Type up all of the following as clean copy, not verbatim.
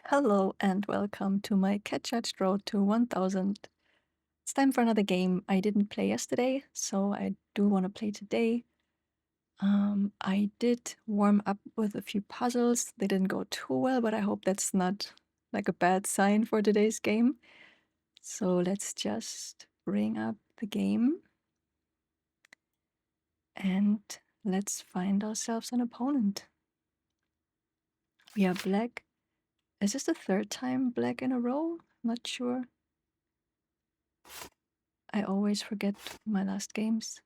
Hello and welcome to my Cat Judged Road to 1000. It's time for another game I didn't play yesterday, so I do want to play today. I did warm up with a few puzzles. They didn't go too well, but I hope that's not like a bad sign for today's game. So let's just bring up the game and let's find ourselves an opponent. We are black. Is this the third time black in a row? Not sure. I always forget my last games.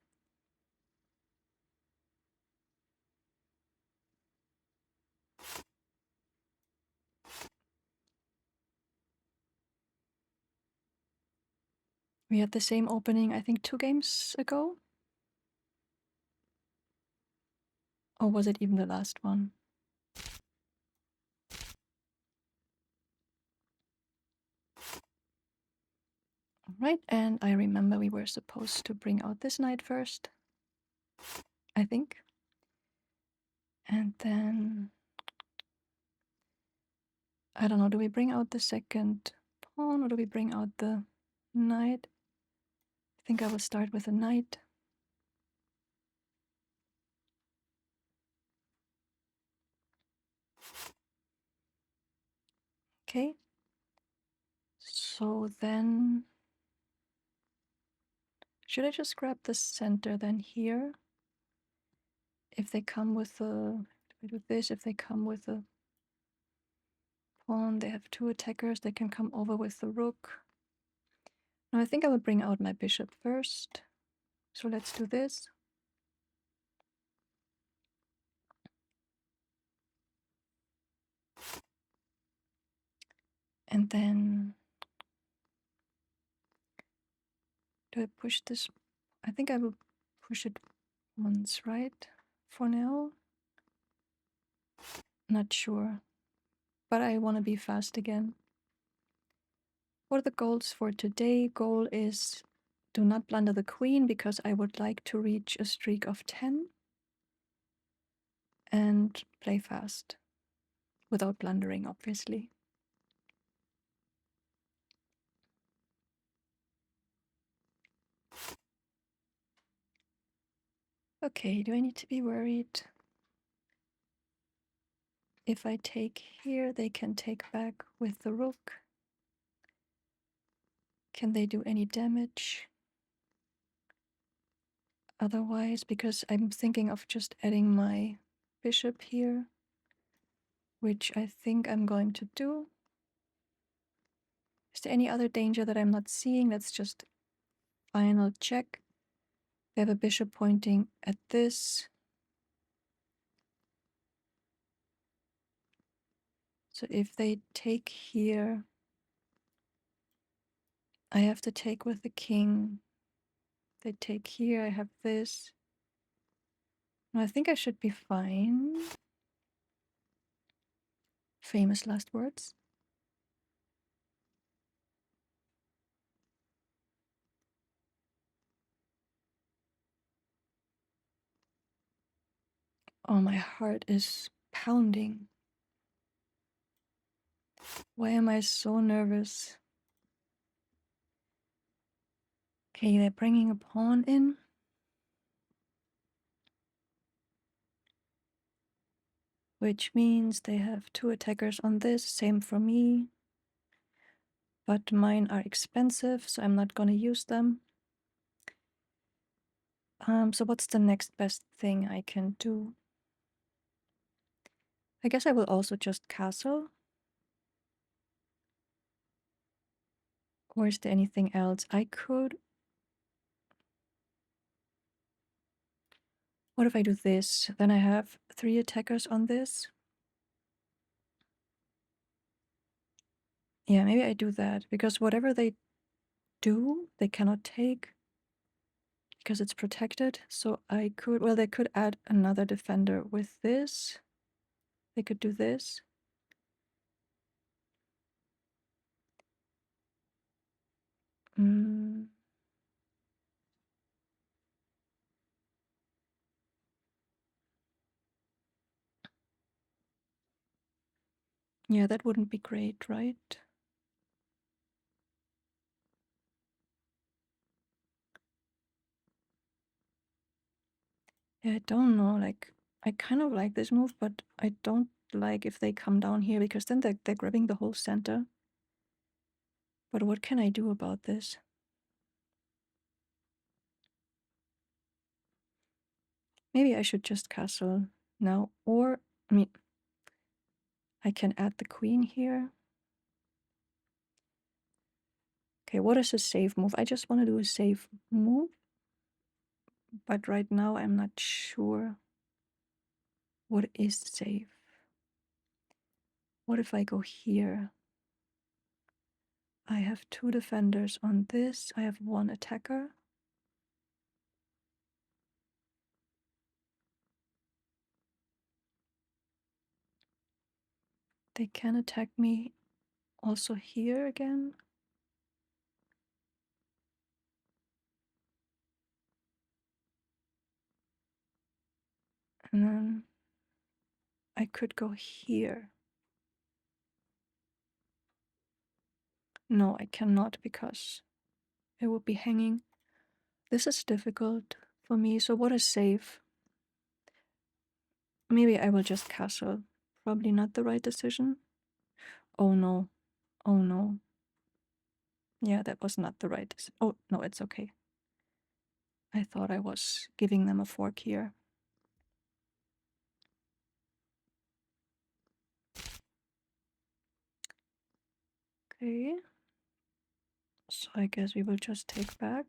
We had the same opening, I think, 2 games ago? Or was it even the last one? Alright, and I remember we were supposed to bring out this knight first, I think. And then... I don't know, do we bring out the second pawn or do we bring out the knight? I think I will start with a knight. Okay. So then... should I just grab the center then here? If they come with a... do this, if they come with a pawn, they have 2 attackers, they can come over with the rook. Now I think I will bring out my bishop first. So let's do this. And then... do I push this? I think I will push it once, right? For now? Not sure. But I want to be fast again. What are the goals for today? Goal is do not blunder the queen because I would like to reach a streak of 10. And play fast. Without blundering, obviously. Okay, do I need to be worried? If I take here, they can take back with the rook. Can they do any damage? Otherwise, because I'm thinking of just adding my bishop here, which I think I'm going to do. Is there any other danger that I'm not seeing? Let's just final check. They have a bishop pointing at this. So if they take here, I have to take with the king. They take here, I have this. No, I think I should be fine. Famous last words. Oh, my heart is pounding. Why am I so nervous? Okay, they're bringing a pawn in. Which means they have 2 attackers on this, same for me. But mine are expensive, so I'm not gonna use them. So what's the next best thing I can do? I guess I will also just castle. Or is there anything else I could? What if I do this? Then I have 3 attackers on this. Yeah, maybe I do that, because whatever they do, they cannot take. Because it's protected, so I could... well, they could add another defender with this. They could do this. Yeah, that wouldn't be great, right? Yeah, I don't know, like, I kind of like this move, but I don't like if they come down here, because then they're grabbing the whole center. But what can I do about this? Maybe I should just castle now, or, I mean, I can add the queen here. Okay, what is a safe move? I just want to do a safe move, but right now I'm not sure what is safe. What if I go here? I have 2 defenders on this. I have 1 attacker. They can attack me also here again. And then I could go here. No, I cannot, because it would be hanging. This is difficult for me. So what is safe? Maybe I will just castle. Probably not the right decision. Oh no. Oh no. Yeah, that was not the right decision. Oh no, it's okay. I thought I was giving them a fork here. Okay. So I guess we will just take back.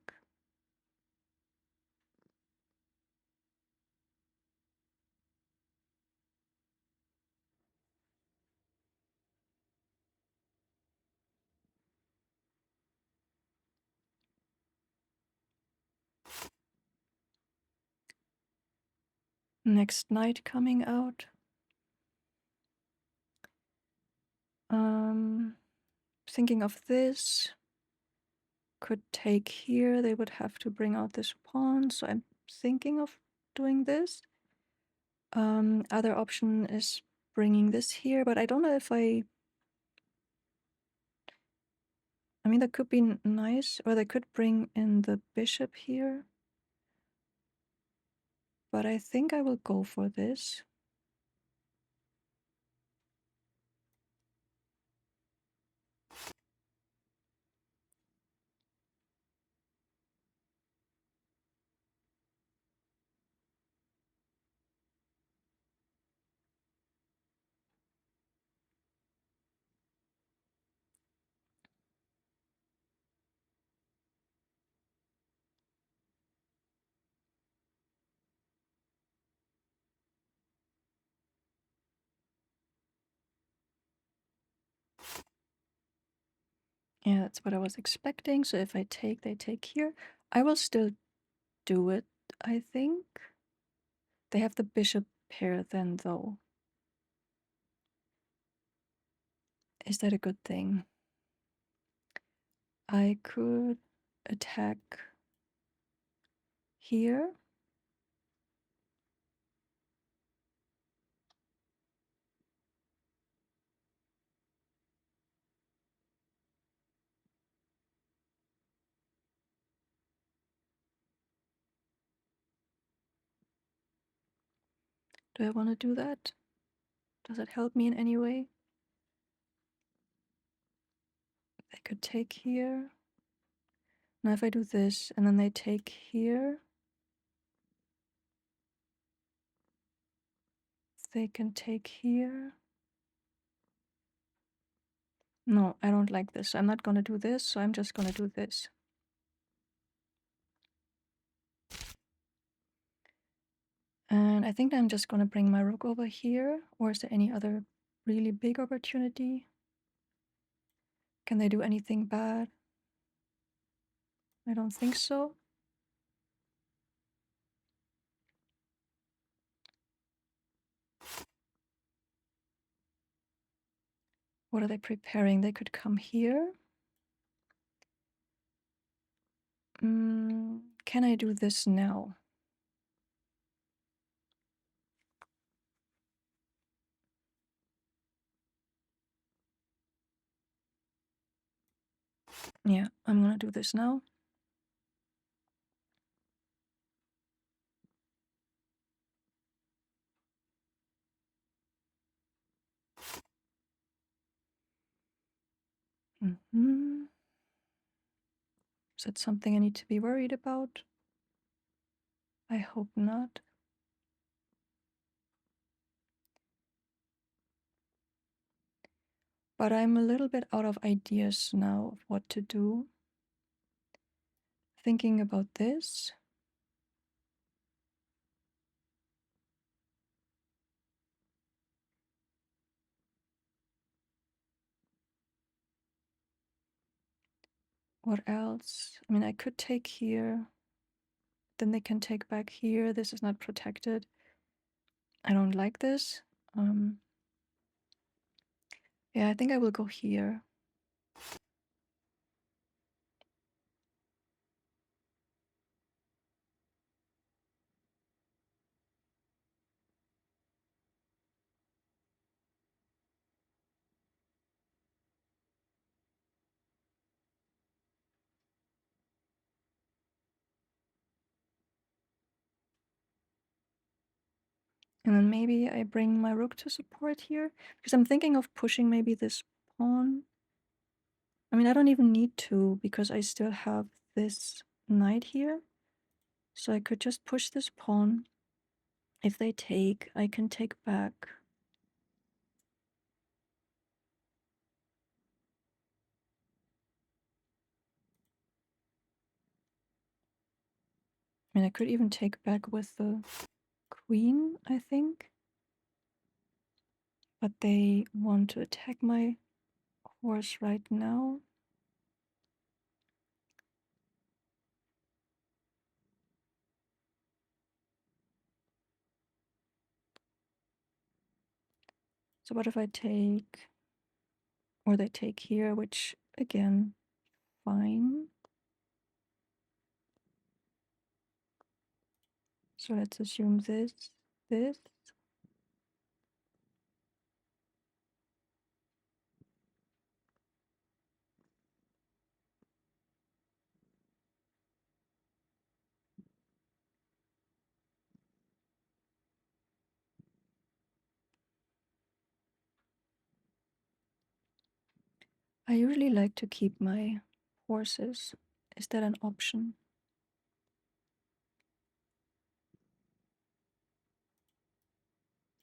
Next knight coming out. Thinking of this. Could take here. They would have to bring out this pawn. So I'm thinking of doing this. Other option is bringing this here, but I don't know if I mean, that could be nice, or they could bring in the bishop here. But I think I will go for this. Yeah, that's what I was expecting. So if I take, they take here. I will still do it, I think. They have the bishop pair then, though. Is that a good thing? I could attack here. Do I want to do that? Does it help me in any way? They could take here. Now if I do this and then they take here, they can take here. No, I don't like this. I'm not gonna do this, so I'm just gonna do this. And I think I'm just gonna bring my rook over here. Or is there any other really big opportunity? Can they do anything bad? I don't think so. What are they preparing? They could come here. Can I do this now? Yeah, I'm gonna do this now. Mm-hmm. Is that something I need to be worried about? I hope not. But I'm a little bit out of ideas now of what to do. Thinking about this. What else? I mean, I could take here. Then they can take back here. This is not protected. I don't like this. Yeah, I think I will go here. And then maybe I bring my rook to support here. Because I'm thinking of pushing maybe this pawn. I mean, I don't even need to because I still have this knight here. So I could just push this pawn. If they take, I can take back. I mean, I could even take back with the queen, I think. But they want to attack my horse right now. So what if I take, or they take here, which again, fine. So let's assume this. I usually like to keep my horses. Is that an option?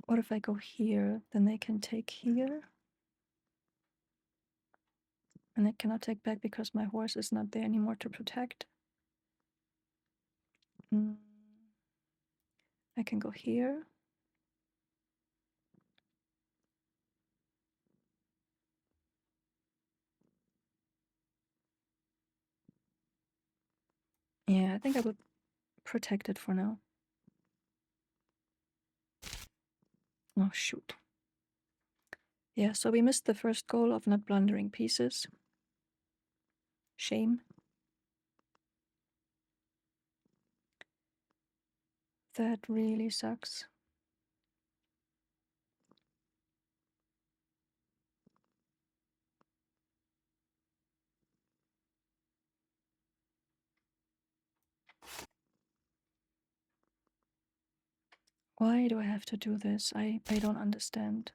What if I go here? Then they can take here. And I cannot take back because my horse is not there anymore to protect. I can go here. Yeah, I think I would protect it for now. Oh, shoot. Yeah, so we missed the first goal of not blundering pieces. Shame. That really sucks. Why do I have to do this? I don't understand.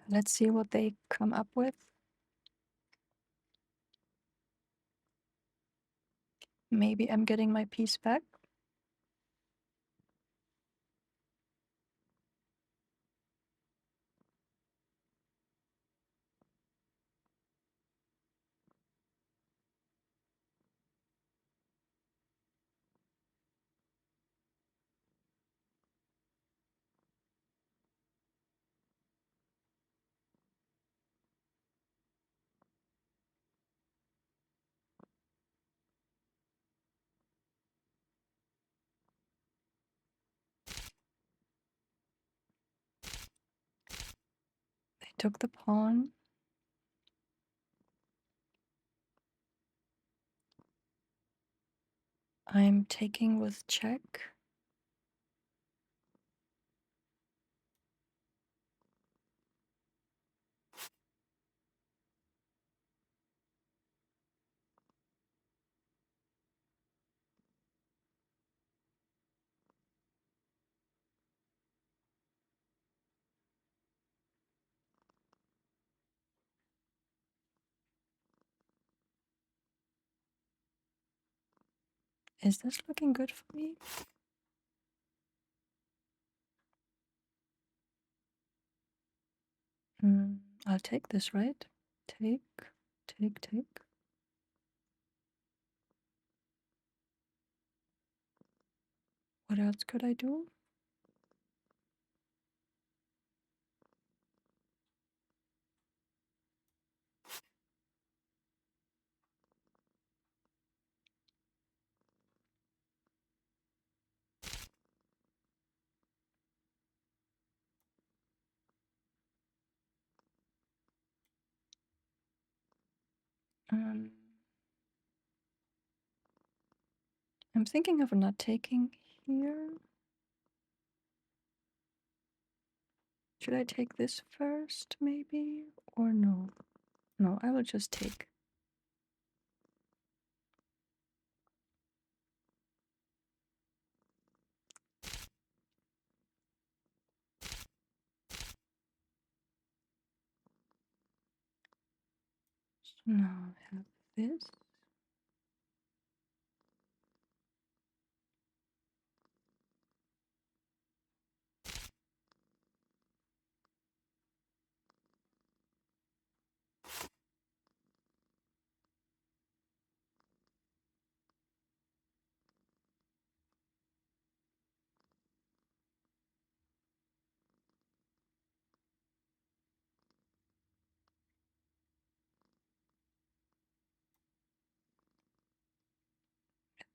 Let's see what they come up with. Maybe I'm getting my piece back. They took the pawn. I'm taking with check. Is this looking good for me? I'll take this, right? Take, take. What else could I do? Um, I'm thinking of not taking here. Should I take this first, maybe? Or no? No, I will just take. So now I have this.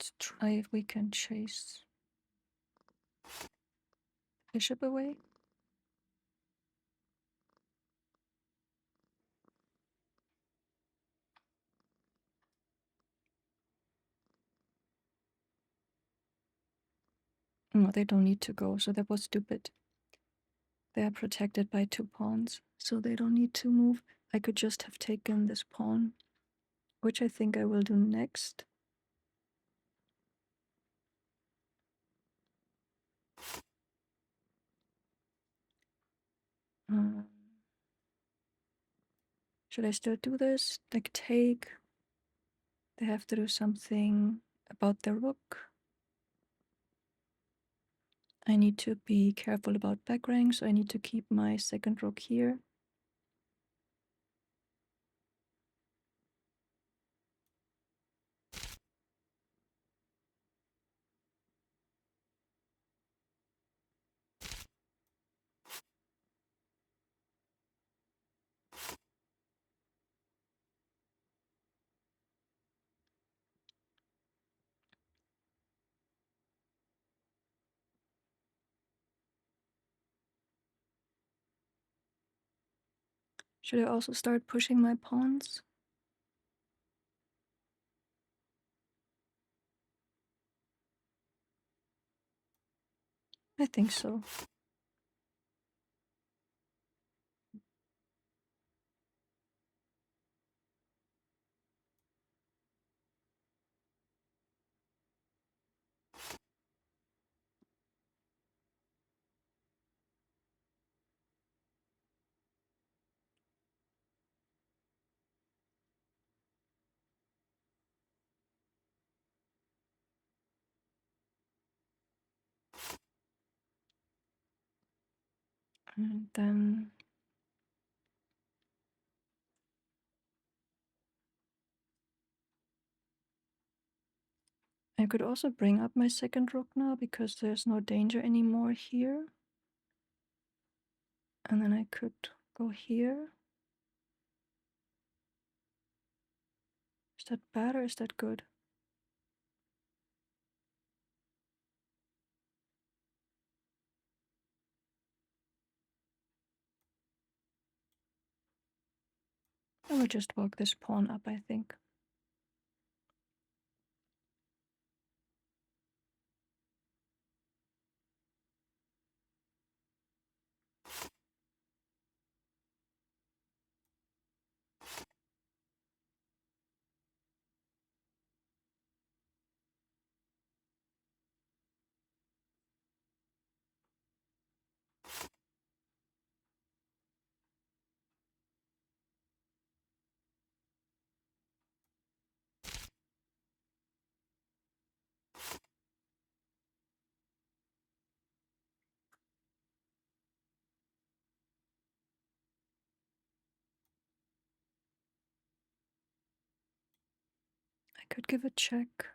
Let's try if we can chase bishop away. No, they don't need to go, so that was stupid. They are protected by 2 pawns, so they don't need to move. I could just have taken this pawn, which I think I will do next. Should I still do this? Like take? They have to do something about their rook. I need to be careful about back rank, so I need to keep my second rook here. Should I also start pushing my pawns? I think so. And then I could also bring up my second rook now because there's no danger anymore here. And then I could go here. Is that bad or is that good? I will just walk this pawn up, I think. I could give a check.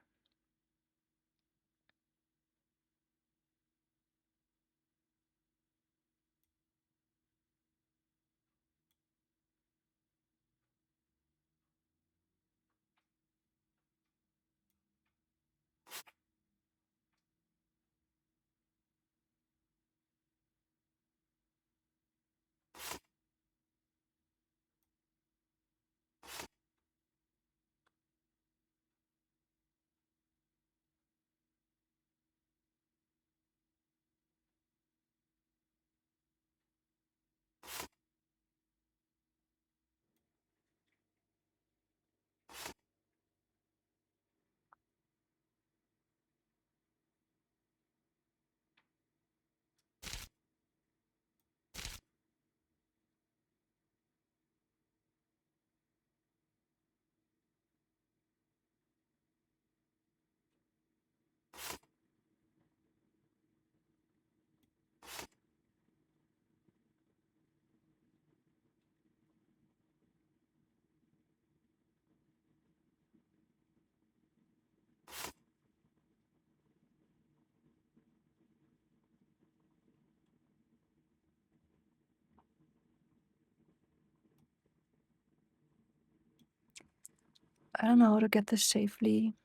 I don't know how to get this safely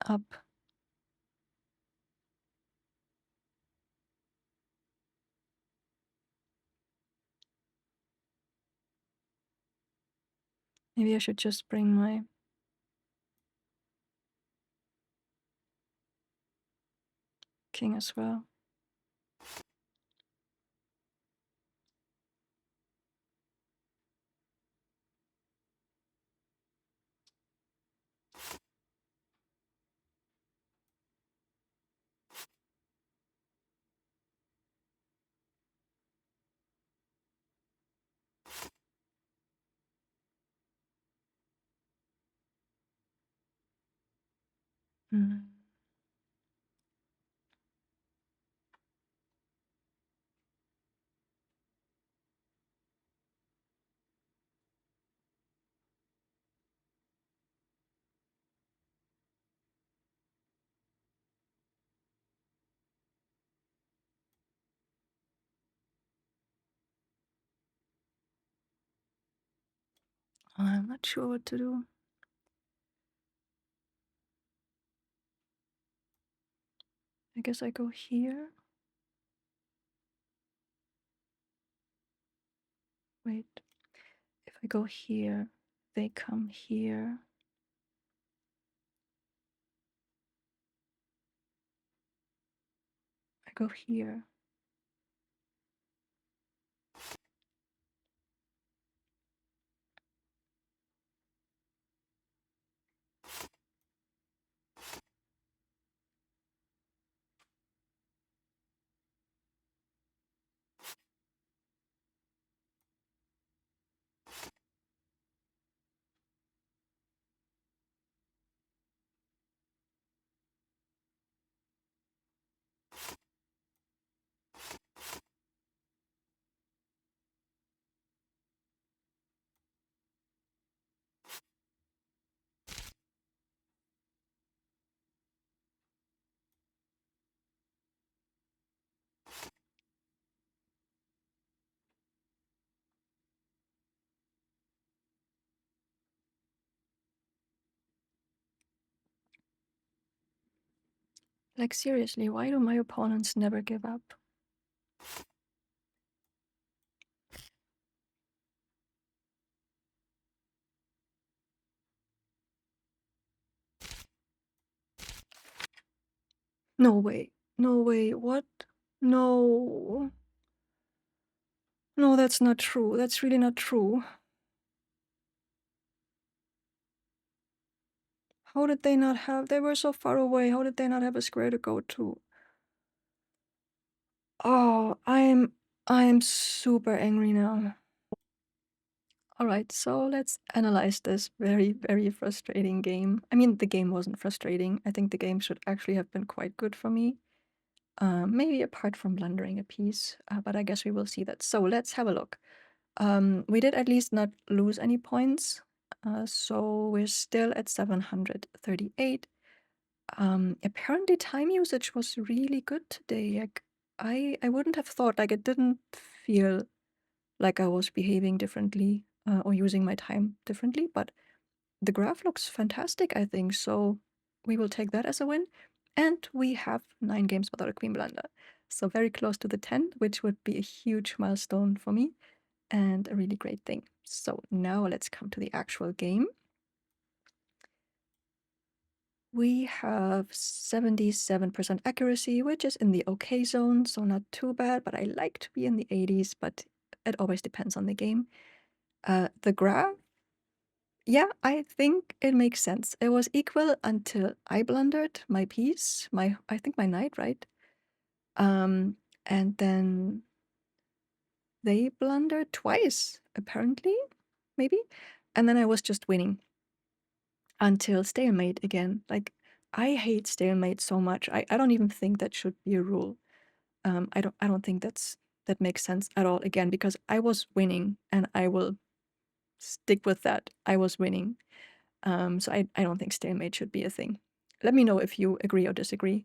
up. Maybe I should just bring my king as well. Hmm. I'm not sure what to do. I guess I go here. Wait, if I go here, they come here. I go here. Like, seriously, why do my opponents never give up? No way. No way. What? No. No, that's not true. That's really not true. How did they not have... They were so far away. How did they not have a square to go to? Oh, I'm super angry now. Alright, so let's analyze this very, very frustrating game. I mean, the game wasn't frustrating. I think the game should actually have been quite good for me. Maybe apart from blundering a piece, but I guess we will see that. So let's have a look. We did at least not lose any points, so we're still at 738. Apparently time usage was really good today. Like, I wouldn't have thought, like, it didn't feel like I was behaving differently or using my time differently, but the graph looks fantastic, I think, so we will take that as a win. And we have 9 games without a queen blunder, so very close to the 10, which would be a huge milestone for me and a really great thing. So now let's come to the actual game. We have 77% accuracy, which is in the okay zone, so not too bad, but I like to be in the 80s, but it always depends on the game. The graph, yeah, I think it makes sense. It was equal until I blundered my piece, I think my knight, right? And then they blundered twice, apparently, maybe? And then I was just winning until stalemate again. Like, I hate stalemate so much. I don't even think that should be a rule. I don't think that makes sense at all, again, because I was winning and I will stick with that. I was winning. So I don't think stalemate should be a thing. Let me know if you agree or disagree.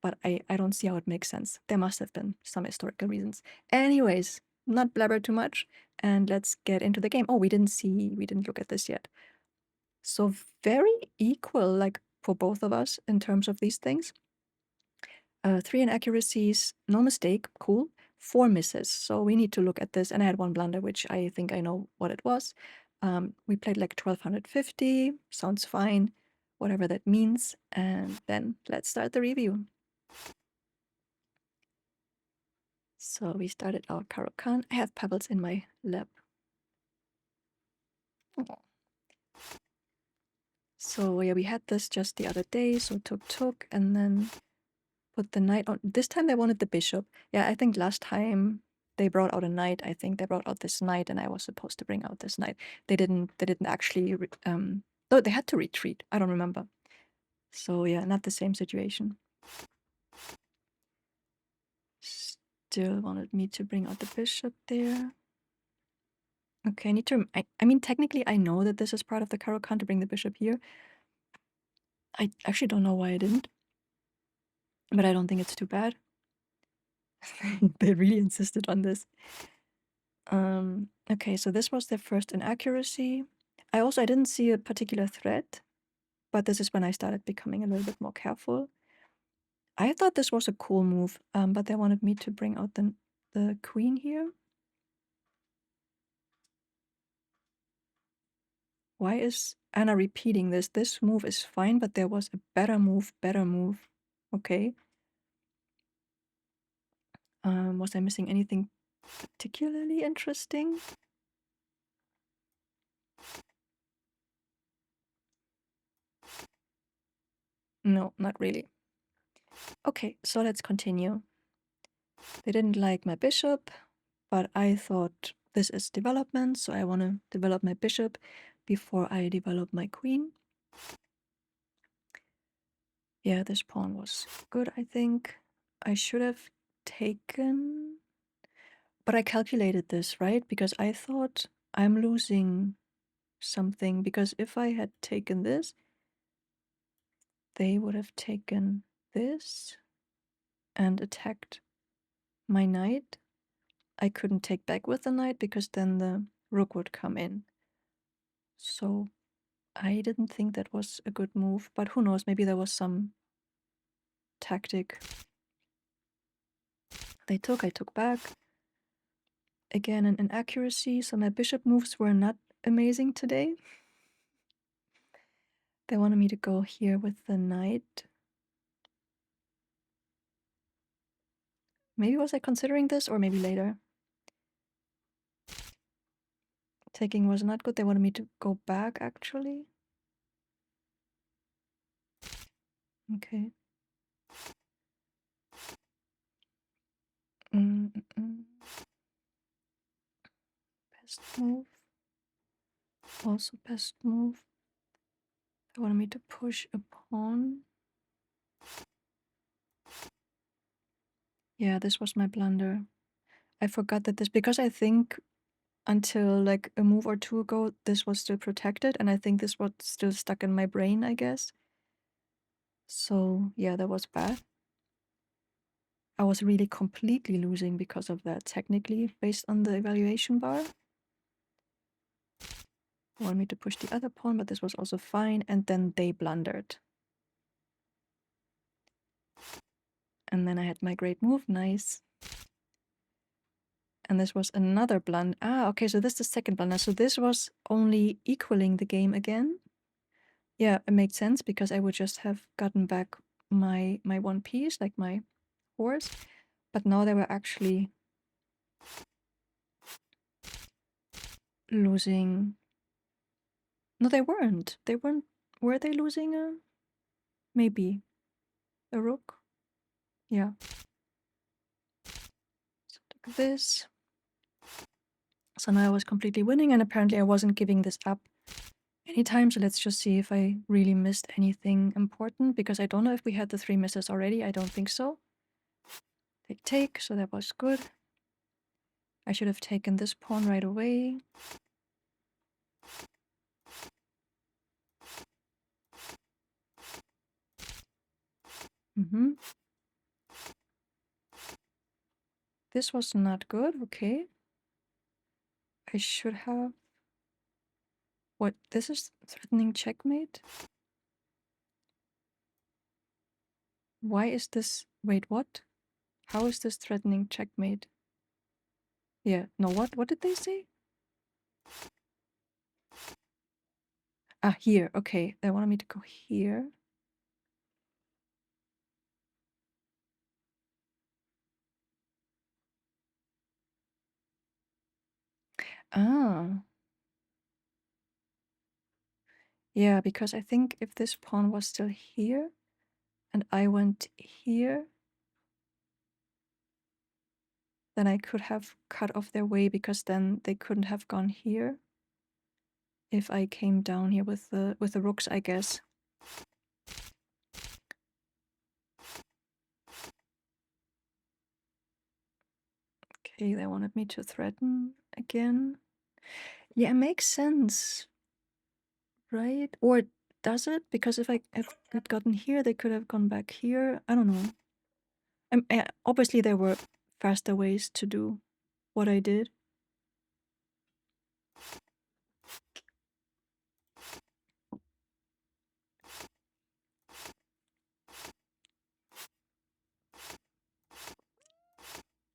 But I don't see how it makes sense. There must have been some historical reasons. Anyways, not blabber too much, and let's get into the game. Oh, we didn't look at this yet. So very equal, like, for both of us in terms of these things. 3 inaccuracies, no mistake, cool. 4 misses, so we need to look at this, and I had 1 blunder, which I think I know what it was. We played like 1250, sounds fine, whatever that means, and then let's start the review. So we started our Caro-Kann. I have pebbles in my lap. So yeah, we had this just the other day, so took, and then put the knight on. This time they wanted the bishop. Yeah, I think last time they brought out a knight. I think they brought out this knight, and I was supposed to bring out this knight. They didn't actually though they had to retreat. I don't remember. So yeah, not the same situation. Still wanted me to bring out the bishop there. Okay, I need to... I mean, technically I know that this is part of the Caro-Kann to bring the bishop here. I actually don't know why I didn't, but I don't think it's too bad. They really insisted on this. Okay, so this was their first inaccuracy. I didn't see a particular threat, but this is when I started becoming a little bit more careful. I thought this was a cool move, but they wanted me to bring out the queen here. Why is Anna repeating this? This move is fine, but there was a better move. Okay. Was I missing anything particularly interesting? No, not really. Okay, so let's continue. They didn't like my bishop, but I thought this is development, so I want to develop my bishop before I develop my queen. Yeah, this pawn was good, I think. I should have taken... But I calculated this, right? Because I thought I'm losing something, because if I had taken this, they would have taken this and attacked my knight. I couldn't take back with the knight because then the rook would come in. So I didn't think that was a good move, but who knows, maybe there was some tactic. They took, I took back. Again, an inaccuracy, so my bishop moves were not amazing today. They wanted me to go here with the knight. Maybe was I considering this, or maybe later? Taking was not good. They wanted me to go back, actually. Okay. Best move. Also best move. They wanted me to push a pawn. Yeah, this was my blunder. I forgot that this, because I think until like a move or two ago, this was still protected, and I think this was still stuck in my brain, I guess. So yeah, that was bad. I was really completely losing because of that, technically, based on the evaluation bar. They wanted me to push the other pawn, but this was also fine, and then they blundered. And then I had my great move, nice. And this was another blunder. Ah, okay, so this is the second blunder. So this was only equaling the game again. Yeah, it makes sense, because I would just have gotten back my one piece, like my horse. But now they were actually losing. No, they weren't. They weren't. Were they losing a... Maybe. A rook? Yeah. So look at this. So now I was completely winning, and apparently I wasn't giving this up anytime. So let's just see if I really missed anything important, because I don't know if we had the 3 misses already. I don't think so. They take, so that was good. I should have taken this pawn right away. This was not good. Okay. I should have... What? This is threatening checkmate? Why is this... Wait, what? How is this threatening checkmate? Yeah, no, what? What did they say? Ah, here. Okay, they wanted me to go here. Ah. Yeah, because I think if this pawn was still here and I went here, then I could have cut off their way, because then they couldn't have gone here if I came down here with the rooks, I guess. Okay, they wanted me to threaten again. Yeah, it makes sense, right? Or does it? Because if I had gotten here, they could have gone back here. I don't know. Obviously, there were faster ways to do what I did.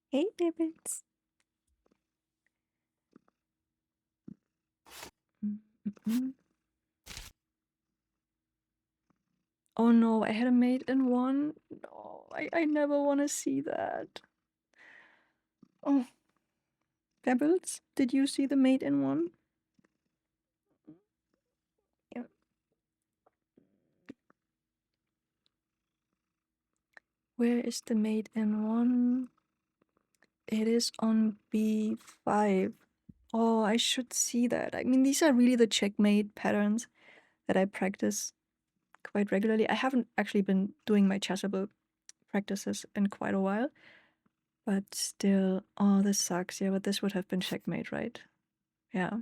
Hey, babies. Oh no, I had a mate in one. No, I never want to see that. Oh. Pebbles, did you see the mate in one? Yeah. Where is the mate in one? It is on b5. Oh, I should see that. I mean, these are really the checkmate patterns that I practice quite regularly. I haven't actually been doing my Chessable practices in quite a while, but still, oh, this sucks. Yeah, but this would have been checkmate, right? Yeah.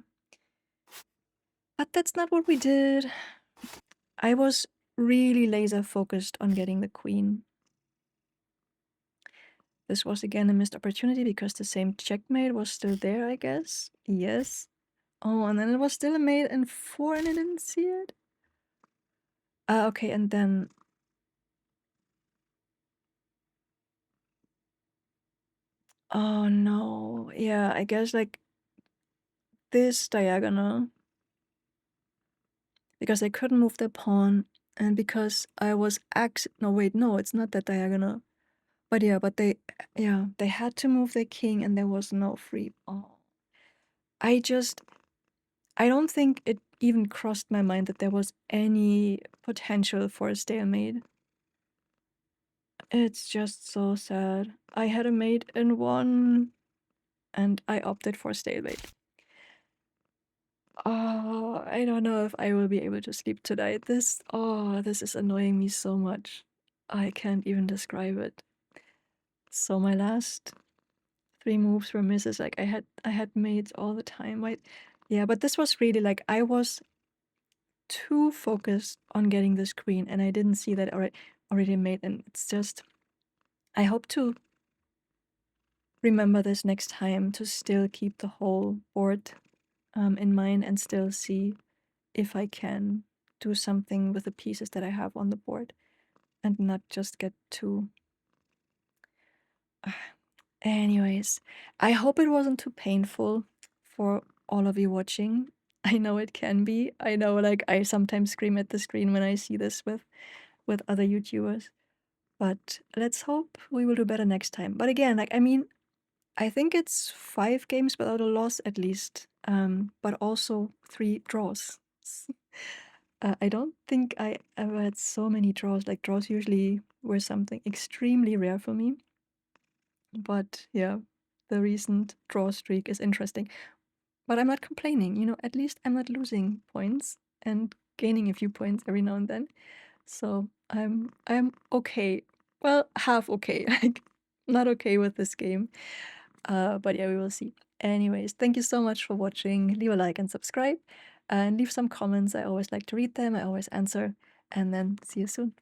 But that's not what we did. I was really laser focused on getting the queen. This was again a missed opportunity, because the same checkmate was still there, I guess. Yes. Oh, and then it was still a mate in 4 and I didn't see it. Okay, and then Oh no. Yeah, I guess like this diagonal because I couldn't move the pawn and because I was no wait, no, it's not that diagonal. But yeah, they had to move the king and there was no free. Oh. I just I don't think it even crossed my mind that there was any potential for a stalemate. It's just so sad. I had a mate in one and I opted for stalemate. Oh, I don't know if I will be able to sleep tonight. This is annoying me so much. I can't even describe it. So my last three moves were misses. Like I had mates all the time. Yeah, but this was really like I was too focused on getting this queen and I didn't see that already made, and it's just I hope to remember this next time to still keep the whole board in mind and still see if I can do something with the pieces that I have on the board and not just get too. Anyways, I hope it wasn't too painful for all of you watching. I know it can be. I know like I sometimes scream at the screen when I see this with other YouTubers. But let's hope we will do better next time. But again, like I mean, I think it's 5 games without a loss at least. But also 3 draws. I don't think I ever had so many draws. Like draws usually were something extremely rare for me. But yeah, the recent draw streak is interesting. But I'm not complaining, at least I'm not losing points and gaining a few points every now and then. So I'm okay. Well, half okay. Like not okay with this game. But yeah, we will see. Anyways, thank you so much for watching. Leave a like and subscribe and leave some comments. I always like to read them. I always answer. And then see you soon.